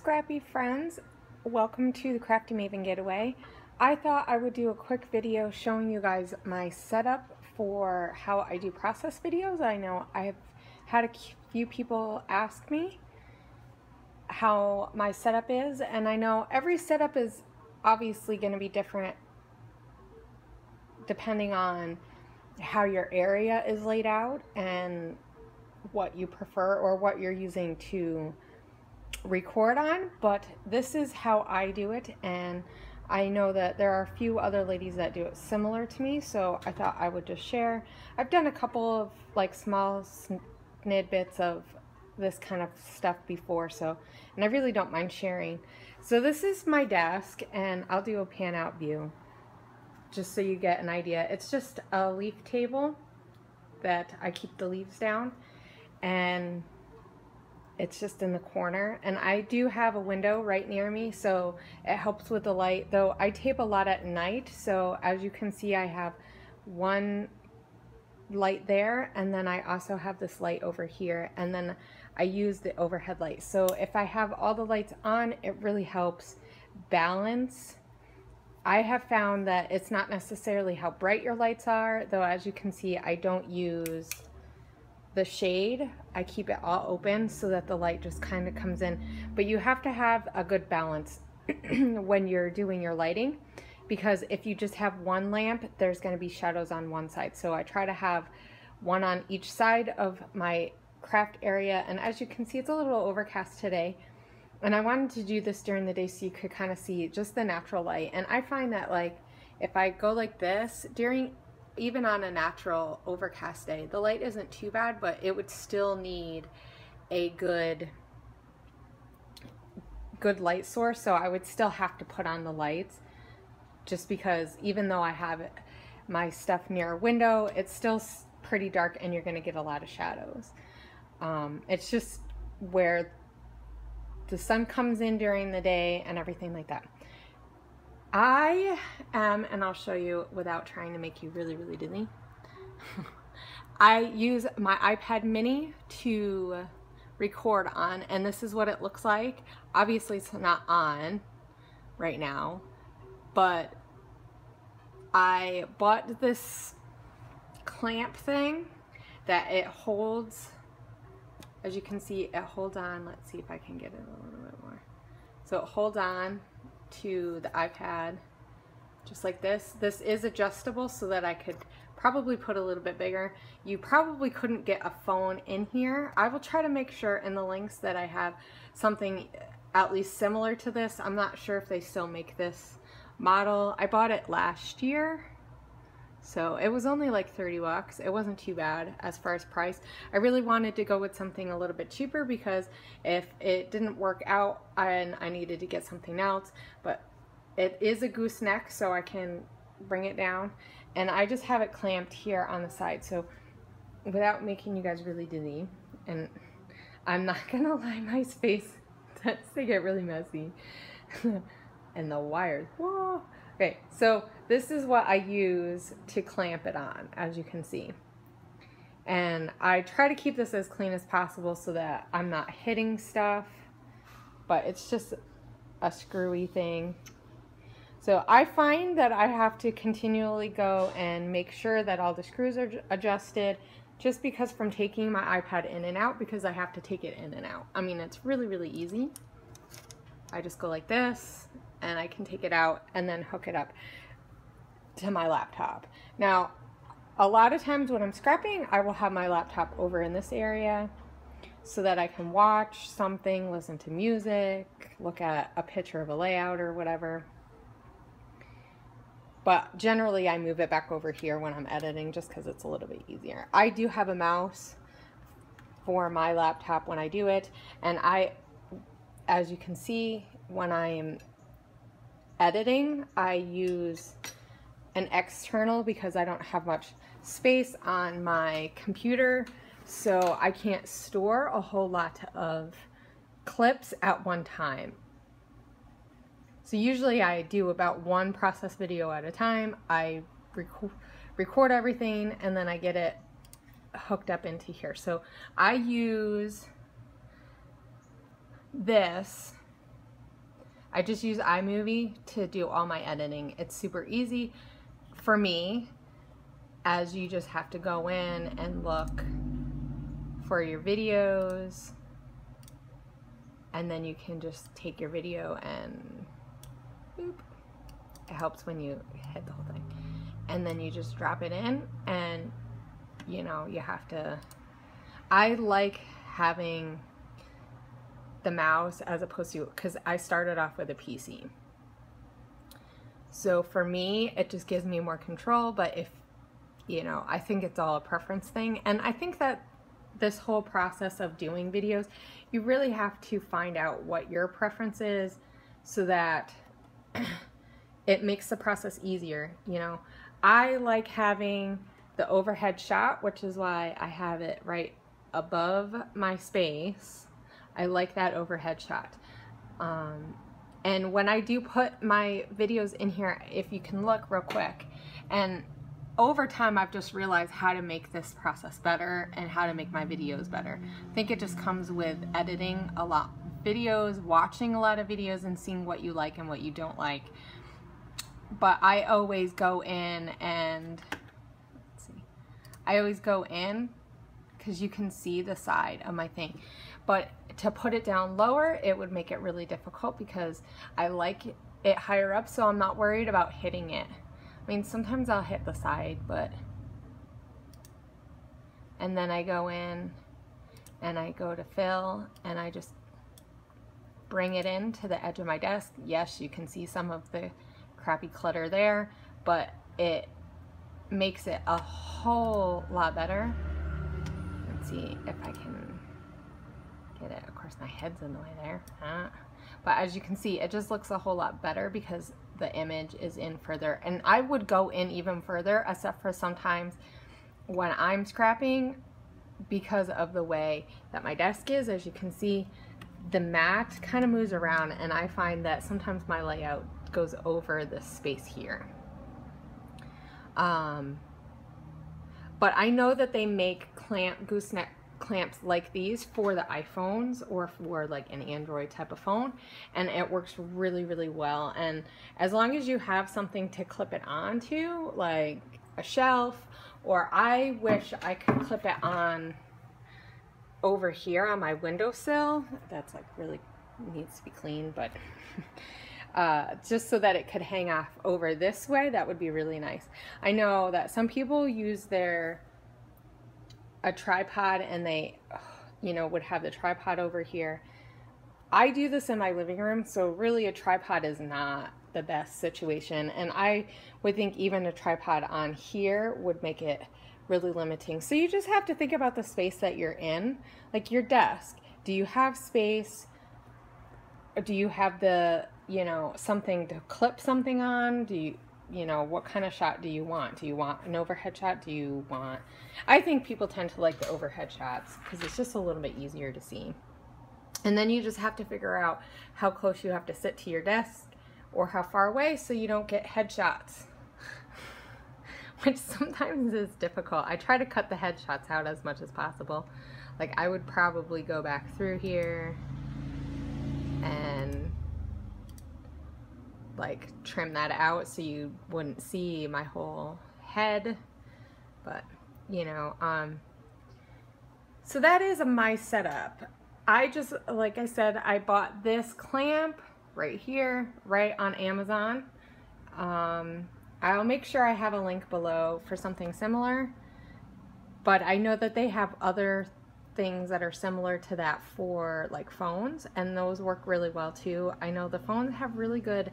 Scrappy friends, welcome to the Crafty Maven Getaway. I thought I would do a quick video showing you guys my setup for how I do process videos. I know I've had a few people ask me how my setup is, and I know every setup is obviously going to be different depending on how your area is laid out and what you prefer or what you're using to record on, but this is how I do it, and I know that there are a few other ladies that do it similar to me, so I thought I would just share. I've done a couple of like small snippets of this kind of stuff before, and I really don't mind sharing. So this is my desk, and I'll do a pan out view just so you get an idea. It's just a leaf table that I keep the leaves down, and it's just in the corner, and I do have a window right near me, so it helps with the light, though I tape a lot at night. So as you can see, I have one light there, and then I also have this light over here, and then I use the overhead light. So if I have all the lights on, it really helps balance. I have found that it's not necessarily how bright your lights are, though as you can see, I don't use the shade. I keep it all open so that the light just kind of comes in, but you have to have a good balance when you're doing your lighting, because if you just have one lamp, there's going to be shadows on one side. So I try to have one on each side of my craft area, and as you can see, it's a little overcast today, and I wanted to do this during the day so you could kind of see just the natural light. And I find that like if I go like this even on a natural overcast day, the light isn't too bad, but it would still need a good light source. So I would still have to put on the lights, just because even though I have my stuff near a window, it's still pretty dark and you're going to get a lot of shadows. It's just where the sun comes in during the day and everything like that. I am, and I'll show you without trying to make you really dizzy. I use my iPad mini to record on, and this is what it looks like. Obviously it's not on right now, but I bought this clamp thing that it holds, as you can see, it holds on. Let's see if I can get it a little bit more. So it holds on to the iPad just like this. This is adjustable so that I could probably put a little bit bigger. You probably couldn't get a phone in here. I will try to make sure in the links that I have something at least similar to this. I'm not sure if they still make this model. I bought it last year, so it was only like 30 bucks. It wasn't too bad as far as price. I really wanted to go with something a little bit cheaper because if it didn't work out and I needed to get something else, but it is a gooseneck, so I can bring it down, and I just have it clamped here on the side. So without making you guys really dizzy, and I'm not gonna lie, my space tends to get really messy and the wires, whoa. Okay, so this is what I use to clamp it on, as you can see. And I try to keep this as clean as possible so that I'm not hitting stuff, but it's just a screwy thing. So I find that I have to continually go and make sure that all the screws are adjusted, just because from taking my iPad in and out, because I have to take it in and out. I mean, it's really easy. I just go like this, and I can take it out and then hook it up to my laptop. Now, a lot of times when I'm scrapping, I will have my laptop over in this area so that I can watch something, listen to music, look at a picture of a layout or whatever. But generally I move it back over here when I'm editing, just because it's a little bit easier. I do have a mouse for my laptop when I do it, and as you can see, when I'm editing, I use an external because I don't have much space on my computer, so I can't store a whole lot of clips at one time. So usually I do about one process video at a time. I record everything, and then I get it hooked up into here. So I use this I just use iMovie to do all my editing. It's super easy for me, as you just have to go in and look for your videos, and then you can just take your video and boop. It helps when you hit the whole thing. And then you just drop it in, and you know, you have to, I like having the mouse as opposed to, because I started off with a PC. So for me, it just gives me more control, but if, you know, I think it's all a preference thing. And I think that this whole process of doing videos, you really have to find out what your preference is so that it makes the process easier. You know, I like having the overhead shot, which is why I have it right above my space. I like that overhead shot. And when I do put my videos in here, if you can look real quick, and over time I've just realized how to make this process better and how to make my videos better. I think it just comes with editing a lot of videos, watching a lot of videos, and seeing what you like and what you don't like. But I always go in and, let's see, I always go in because you can see the side of my thing. But to put it down lower, it would make it really difficult because I like it higher up, so I'm not worried about hitting it. I mean, sometimes I'll hit the side, but, and then I go in and I go to fill and I just bring it in to the edge of my desk. Yes, you can see some of the crappy clutter there, but it makes it a whole lot better. Let's see if I can get it. Of course, my head's in the way there. But as you can see, it just looks a whole lot better because the image is in further. And I would go in even further, except for sometimes when I'm scrapping, because of the way that my desk is. As you can see, the mat kind of moves around, and I find that sometimes my layout goes over this space here. But I know that they make gooseneck clamps like these for the iPhones or for like an Android type of phone, and it works really, really well. And as long as you have something to clip it onto, like a shelf, or I wish I could clip it on over here on my windowsill. That's like really needs to be clean, but just so that it could hang off over this way, that would be really nice. I know that some people use a tripod and they, you know, would have the tripod over here. I do this in my living room, so really a tripod is not the best situation, and I would think even a tripod on here would make it really limiting. So you just have to think about the space that you're in, like your desk. Do you have space? Or do you have the, you know, something to clip something on? Do you know, what kind of shot do you want? Do you want an overhead shot? Do you want, I think people tend to like the overhead shots because it's just a little bit easier to see. And then you just have to figure out how close you have to sit to your desk or how far away so you don't get headshots, which sometimes is difficult. I try to cut the headshots out as much as possible. Like I would probably go back through here and like trim that out so you wouldn't see my whole head. But you know, so that is my setup. I just, like I said, I bought this clamp right here, right on Amazon. I'll make sure I have a link below for something similar, but I know that they have other things that are similar to that for like phones, and those work really well too. I know the phones have really good,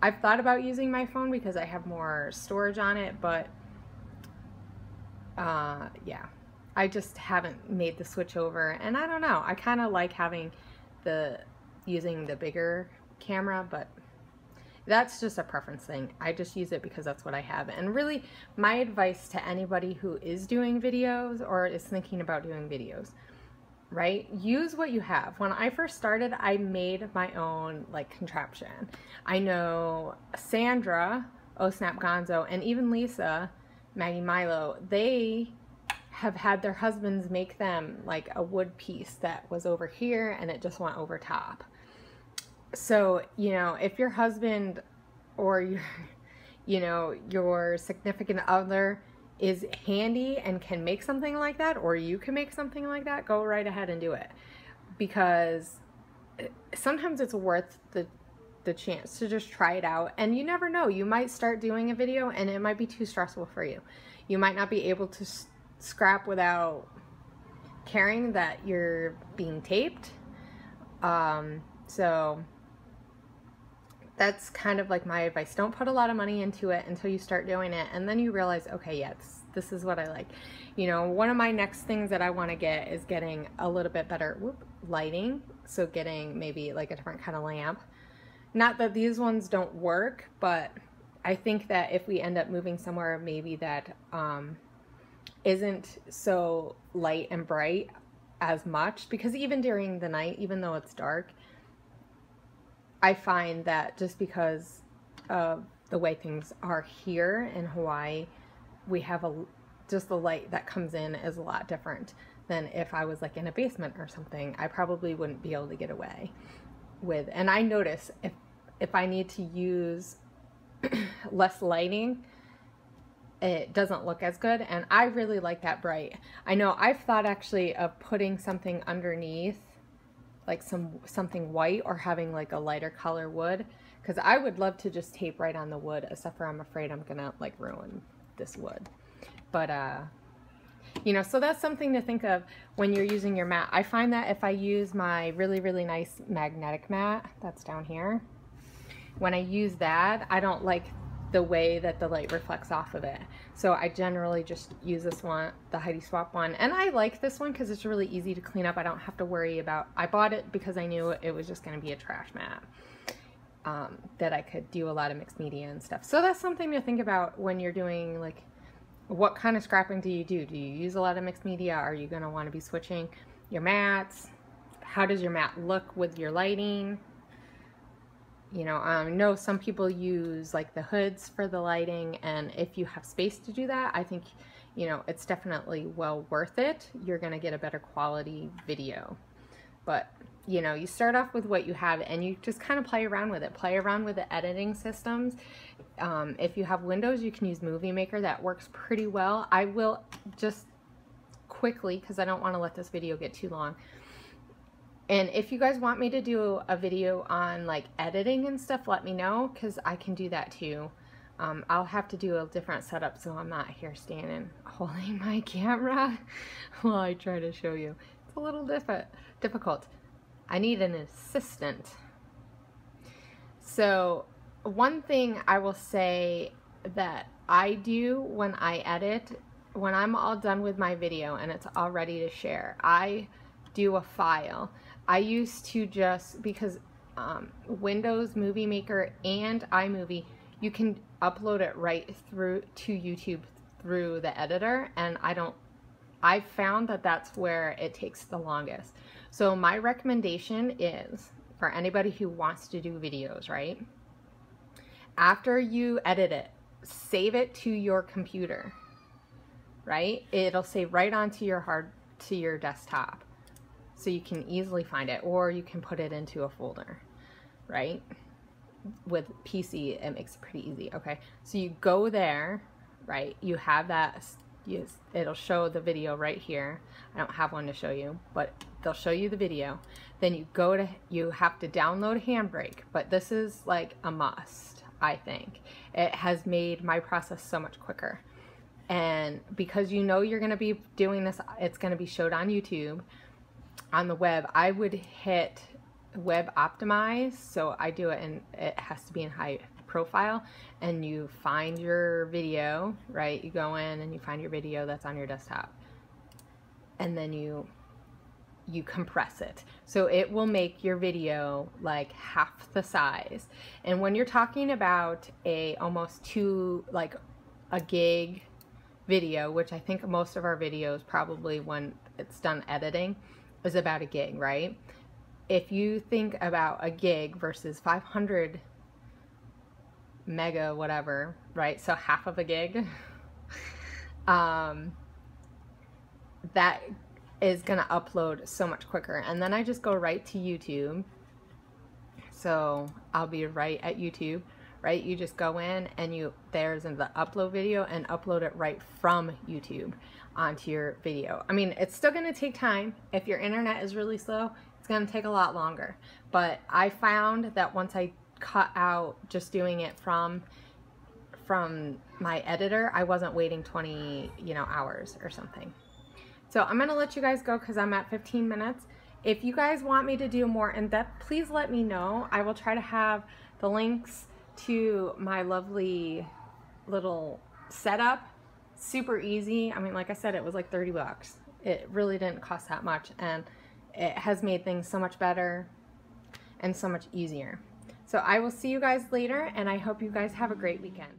I've thought about using my phone because I have more storage on it, but yeah, I just haven't made the switch over, and I don't know, I kind of like having using the bigger camera, but that's just a preference thing. I just use it because that's what I have. And really, my advice to anybody who is doing videos or is thinking about doing videos, right? Use what you have. When I first started, I made my own like contraption. I know Sandra, Oh Snap Gonzo, and even Lisa, Maggie Milo, they have had their husbands make them like a wood piece that was over here and it just went over top. So, you know, if your husband or your, you know, your significant other is handy and can make something like that, or you can make something like that, go right ahead and do it. Because sometimes it's worth the chance to just try it out. And you never know, you might start doing a video and it might be too stressful for you. You might not be able to scrap without caring that you're being taped. So that's kind of like my advice. Don't put a lot of money into it until you start doing it, and then you realize, okay, yeah, this is what I like. You know, one of my next things that I want to get is getting a little bit better lighting. So getting maybe like a different kind of lamp. Not that these ones don't work, but I think that if we end up moving somewhere maybe that isn't so light and bright as much, because even during the night, even though it's dark, I find that just because of the way things are here in Hawaii, we have just the light that comes in is a lot different than if I was like in a basement or something. I probably wouldn't be able to get away with. And I notice if I need to use less lighting, it doesn't look as good, and I really like that bright. I know I've thought actually of putting something underneath, like something white, or having like a lighter color wood, because I would love to just tape right on the wood, except for I'm afraid I'm gonna like ruin this wood. But you know, so that's something to think of when you're using your mat. I find that if I use my really nice magnetic mat that's down here, when I use that, I don't like the way that the light reflects off of it. So I generally just use this one, the Heidi Swap one. And I like this one because it's really easy to clean up. I don't have to worry about, I bought it because I knew it was just going to be a trash mat, that I could do a lot of mixed media and stuff. So that's something to think about when you're doing, like, what kind of scrapping do you do? Do you use a lot of mixed media? Are you going to want to be switching your mats? How does your mat look with your lighting? You know, I know some people use like the hoods for the lighting, and if you have space to do that, I think, you know, it's definitely well worth it. You're going to get a better quality video. But, you know, you start off with what you have and you just kind of play around with it. Play around with the editing systems. If you have Windows, you can use Movie Maker. That works pretty well. I will just quickly, because I don't want to let this video get too long, and if you guys want me to do a video on like editing and stuff, let me know, because I can do that too. I'll have to do a different setup so I'm not here standing holding my camera while I try to show you. It's a little difficult. I need an assistant. So one thing I will say that I do when I edit, when I'm all done with my video and it's all ready to share, I do a file. I used to just, because Windows Movie Maker and iMovie, you can upload it right through to YouTube through the editor, and I found that that's where it takes the longest. So my recommendation is, for anybody who wants to do videos, right? After you edit it, save it to your computer, right? It'll save right onto your desktop. So you can easily find it, or you can put it into a folder, right? With PC, it makes it pretty easy. Okay, so you go there, right? You have that, it'll show the video right here. I don't have one to show you, but they'll show you the video. Then you have to download Handbrake, but this is like a must, I think. It has made my process so much quicker. And because you know you're gonna be doing this, it's gonna be showed on YouTube. On the web, I would hit web optimize, so I do it, and it has to be in high profile, and you find your video, right? You go in and you find your video that's on your desktop, and then you compress it, so it will make your video like half the size. And when you're talking about almost like a gig video, which I think most of our videos, probably when it's done editing, is about a gig, right? If you think about a gig versus 500 mega whatever, right? So half of a gig, that is gonna upload so much quicker. And then I just go right to YouTube. So I'll be right at YouTube, right? You just go in and there's the upload video and upload it right from YouTube onto your video. I mean, it's still going to take time. If your internet is really slow, it's going to take a lot longer. But I found that once I cut out just doing it from my editor, I wasn't waiting 20, hours or something. So I'm going to let you guys go because I'm at 15 minutes. If you guys want me to do more in-depth, please let me know. I will try to have the links to my lovely little setup. Super easy. I mean, like I said, it was like 30 bucks. It really didn't cost that much, and it has made things so much better and so much easier. So I will see you guys later, and I hope you guys have a great weekend.